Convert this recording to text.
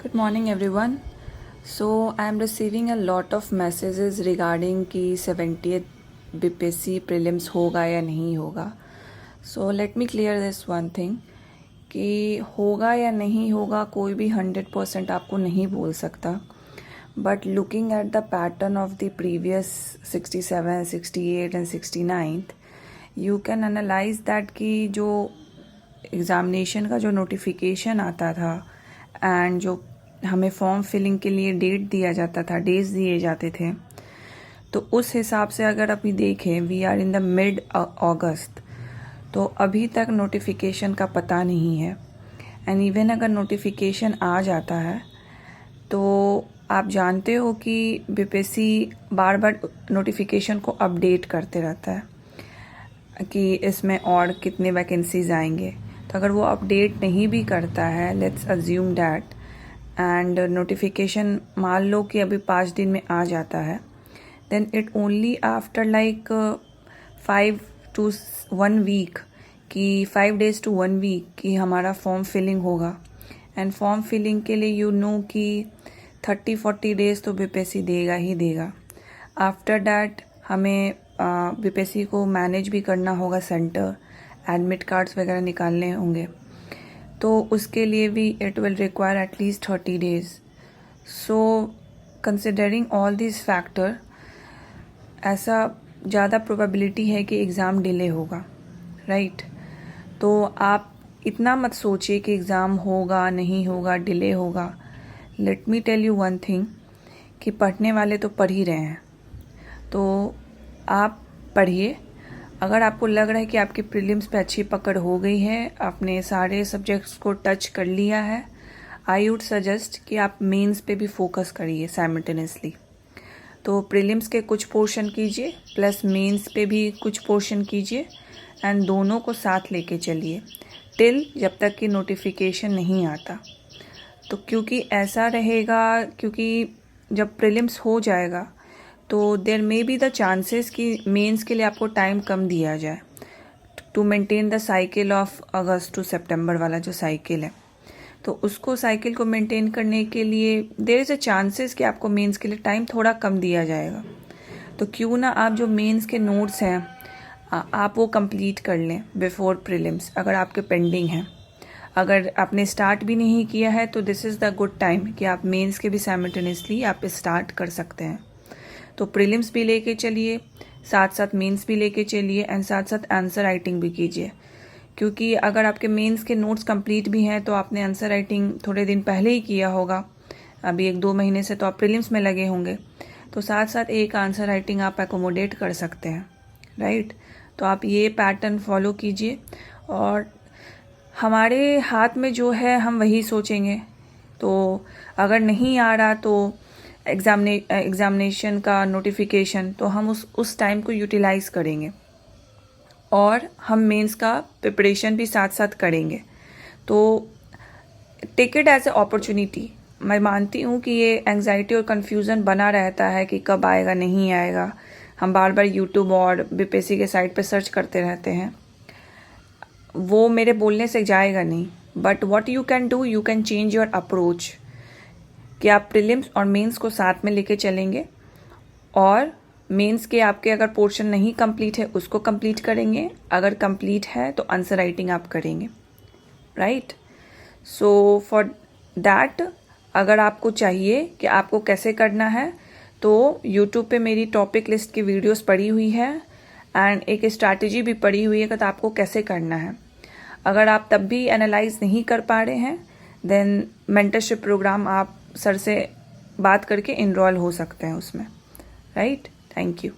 Good morning everyone. So I am receiving a lot of messages regarding कि 70th BPSC prelims होगा या नहीं होगा. So let me clear this one thing कि होगा या नहीं होगा कोई भी 100% आपको नहीं बोल सकता. But looking at the pattern of the previous 67, 68 and 69th, you can analyze that कि जो एग्ज़ामिनेशन का जो नोटिफिकेशन आता था एंड जो हमें फॉर्म फिलिंग के लिए डेट दिया जाता था, डेज दिए जाते थे, तो उस हिसाब से अगर अभी देखें we are in the mid August, तो अभी तक नोटिफिकेशन का पता नहीं है. एंड इवन अगर नोटिफिकेशन आ जाता है तो आप जानते हो कि बीपीएससी बार बार नोटिफिकेशन को अपडेट करते रहता है कि इसमें और कितने वैकेंसीज आएंगे. तो अगर वो अपडेट नहीं भी करता है, let's assume that, and notification मान लो कि अभी 5 दिन में आ जाता है, then it only after like 5 to 1 week कि 5 days to 1 week कि हमारा फॉर्म फिलिंग होगा. एंड फॉर्म फिलिंग के लिए यू नो कि 30-40 days तो बीपीएससी देगा ही देगा. आफ्टर डैट हमें बीपीएससी को मैनेज भी करना होगा, सेंटर एडमिट कार्ड्स वगैरह निकालने होंगे, तो उसके लिए भी it will require at least 30 days. So considering all this factor, ऐसा ज़्यादा प्रोबेबिलिटी है कि एग्ज़ाम डिले होगा, राइट? तो आप इतना मत सोचिए कि एग्ज़ाम होगा नहीं होगा, डिले होगा. Let me tell you one thing कि पढ़ने वाले तो पढ़ ही रहे हैं, तो आप पढ़िए. अगर आपको लग रहा है कि आपकी प्रीलिम्स पे अच्छी पकड़ हो गई है, आपने सारे सब्जेक्ट्स को टच कर लिया है, आई वुड सजेस्ट कि आप मेंस पे भी फोकस करिए साइमल्टेनियसली. तो प्रीलिम्स के कुछ पोर्शन कीजिए प्लस मेंस पे भी कुछ पोर्शन कीजिए एंड दोनों को साथ लेके चलिए टिल जब तक कि नोटिफिकेशन नहीं आता. तो क्योंकि ऐसा रहेगा, क्योंकि जब प्रीलिम्स हो जाएगा तो there may be the chances कि मेंस के लिए आपको टाइम कम दिया जाए to maintain the cycle of August to सितंबर वाला जो साइकिल है. तो उसको साइकिल को मेंटेन करने के लिए देयर इज़ अ चांसेस कि आपको मेंस के लिए टाइम थोड़ा कम दिया जाएगा. तो क्यों ना आप जो मेंस के नोट्स हैं आप वो कंप्लीट कर लें बिफोर प्रीलिम्स, अगर आपके पेंडिंग हैं. अगर आपने स्टार्ट भी नहीं किया है तो this is the good time कि आप मेंस के भी साइमल्टेनियसली आप स्टार्ट कर सकते हैं. तो प्रीलिम्स भी लेके चलिए, साथ साथ मेंस भी लेके चलिए एंड साथ साथ आंसर राइटिंग भी कीजिए. क्योंकि अगर आपके मेंस के नोट्स कंप्लीट भी हैं तो आपने आंसर राइटिंग थोड़े दिन पहले ही किया होगा, अभी 1-2 महीने से तो आप प्रीलिम्स में लगे होंगे, तो साथ साथ एक आंसर राइटिंग आप एकोमोडेट कर सकते हैं, राइट? तो आप ये पैटर्न फॉलो कीजिए और हमारे हाथ में जो है हम वही सोचेंगे. तो अगर नहीं आ रहा तो एग्ज़ामिनेशन का नोटिफिकेशन, तो हम उस टाइम को यूटिलाइज़ करेंगे और हम मेंस का प्रिपरेशन भी साथ साथ करेंगे. तो take it as a opportunity. मैं मानती हूँ कि ये एंग्जाइटी और कन्फ्यूज़न बना रहता है कि कब आएगा नहीं आएगा. हम बार बार यूट्यूब और बीपीएससी के साइट पे सर्च करते रहते हैं, वो मेरे बोलने से जाएगा नहीं. But what you can do, you can change your approach कि आप प्रीलिम्स और मेंस को साथ में लेके चलेंगे और मेंस के आपके अगर पोर्शन नहीं कंप्लीट है उसको कंप्लीट करेंगे, अगर कंप्लीट है तो आंसर राइटिंग आप करेंगे, राइट? सो फॉर दैट अगर आपको चाहिए कि आपको कैसे करना है तो यूट्यूब पे मेरी टॉपिक लिस्ट की वीडियोस पड़ी हुई है एंड एक स्ट्रैटेजी भी पड़ी हुई है कि आपको कैसे करना है. अगर आप तब भी एनालाइज नहीं कर पा रहे हैं देन मेंटरशिप प्रोग्राम आप सर से बात करके इनरोल हो सकते हैं उसमें, राइट? Thank you.